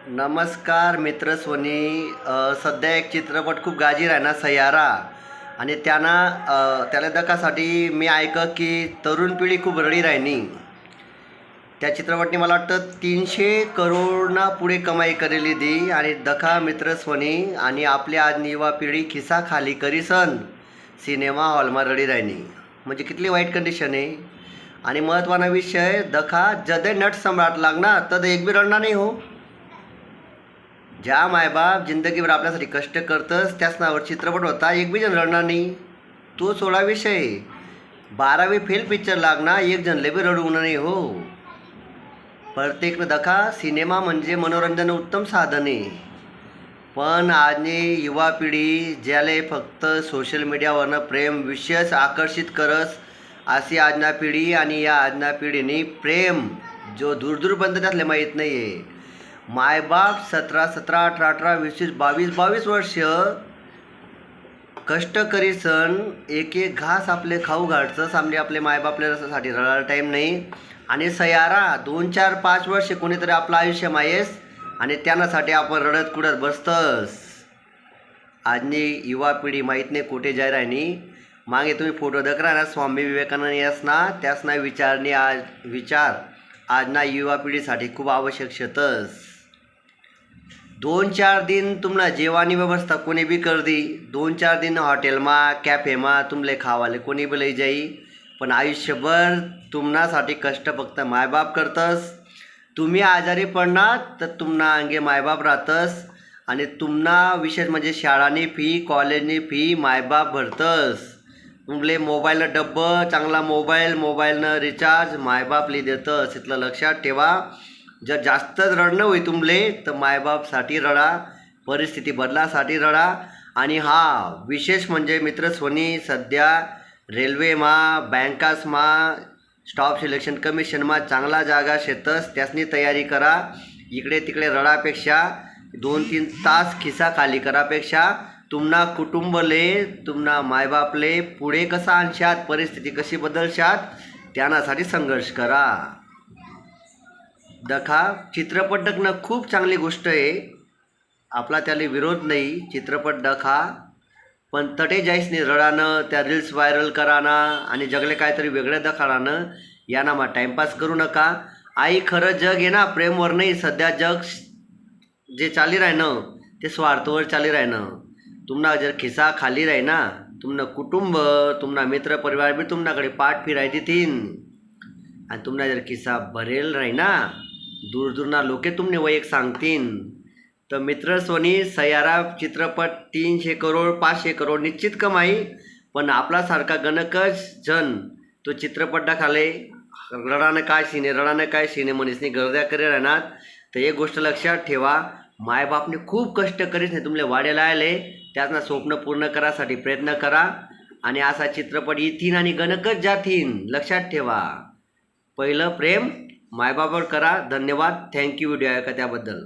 नमस्कार मित्र सोनी. सध्या एक चित्रपट खूप गाजीर आहे ना, सैयारा. आणि त्याला दखासाठी मी की तरुण पिढी खूप रडी राहिनी. त्या चित्रपटने मला वाटतं 300 करोडना पुढे कमाई करेली दी. आणि दखा मित्र सोनी आणि आपली आज युवा पिढी खिसा खाली करीसन सिनेमा हॉलमा रडी राहिनी. म्हणजे कितली वाईट कंडिशन आहे. आणि महत्त्वाचा विषय, दखा जदे नट सम्राट लागणार तर एक बी रडणार नाही हो. ज्या मायबाप जिंदगीभर आपल्यासाठी कष्ट करतस त्याच नावावर चित्रपट होता, एक बी जण रडणार नाही. तो सोळा विषय 12वी फेल पिक्चर लागणार, एक जणले बी रडू नाही हो. प्रत्येक दखा सिनेमा म्हणजे मनोरंजन उत्तम साधन आहे. पण आजनी युवा पिढी ज्याले फक्त सोशल मीडियावरनं प्रेम विशेष आकर्षित करस अशी आजना पिढी. आणि या आजना पिढीने प्रेम जो दूरपर्यंत त्यातले माहीत नाही आहे. मायबाप 17, 18, 20, 22 वर्ष कष्ट करीसन एक घास आपले खाऊ घालचं सामने आपले मायबापल्यासाठी रडायला टाईम नाही. आणि सैयारा 2, 4, 5 वर्ष कोणीतरी आपलं आयुष्य मायेस आणि त्यासाठी आपण रडत कुडत बसतस. आजनी युवा पिढी माहीत नाही कुठे जाय राहिनी. मागे तुम्ही फोटो दखरा ना, स्वामी विवेकानंद यासना त्यासना विचार आजना युवा पिढीसाठी खूप आवश्यक शेतस. 2-4 दिन तुम्हाला जेवानी व्यवस्था कोणी बी कर दी. 2-4 दिन हॉटेलमा कॅफेमा तुमले खावाले कोणी बी लई जाई. पण आयुष्यभर तुम्हासाठी कष्ट फक्त मायबाप करतस. तुम्ही आजारी पडणार तर तुम्हाला अंगे मायबाप राहतस. आणि तुम्हाला विशेष म्हणजे शाळानी फी, कॉलेजनी फी मायबाप भरतस. तुमले मोबाईलला डब्बं, चांगला मोबाईलनं रिचार्ज मायबाप ली देतस. इथलं लक्षात ठेवा. जर जास्तच रडणं होई तुमले तर मायबापसाठी रडा, परिस्थिती बदलासाठी रडा. आणि विशेष म्हणजे मित्र सोनी सध्या रेल्वेमा, बँकासमा, स्टाफ सिलेक्शन कमिशनमा चांगला जागा शेतस, त्यासनी तयारी करा. इकडे तिकडे रडापेक्षा 2-3 तास खिसा खाली करापेक्षा तुम्हाला कुटुंबले, तुम्हाला मायबापले पुढे कसा आणशात, परिस्थिती कशी बदलशात त्यासाठी संघर्ष करा. दखा चित्रपट दखणं खूप चांगली गोष्ट आहे. आपला त्याला विरोध नाही. चित्रपट दखा, पण तटे जाईस नाही रडानं, त्या रील्स व्हायरल करानं आणि जगले काहीतरी वेगळं दखाडानं यांना मग टाईमपास करू नका. आई खरं जग आहे ना प्रेमवर नाही. सध्या जग जे चाली राहिनं ते स्वार्थवर चाली राहिनं. तुम्हाला जर खिसा खाली राही ना, तुमनं कुटुंब, तुम्हाला मित्र परिवार बी तुमच्याकडे पाठ फिराय देतीन. आणि तुम्हाला जर खिसा भरेल राही ना, दूरना लोके तुमने वैयक सांगतीन. तर मित्र सोनी सैयारा चित्रपट 300 करोड 500 करोड निश्चित कमाई. पण आपल्यासारखा गणकच जण तो चित्रपट दाखाले रडानं काय सिने मनीसनी गर्द्या करे राहणार. तर एक गोष्ट लक्षात ठेवा, मायबापने खूप कष्ट करीत नाही तुमले वाढेला आले, त्यातना स्वप्न पूर्ण करासाठी प्रयत्न करा. आणि असा चित्रपट येतीन आणि गणकच जातीन. लक्षात ठेवा, पहिलं प्रेम मायबापावर करा. धन्यवाद. थँक्यू व्हिडिओ ऐका त्याबद्दल.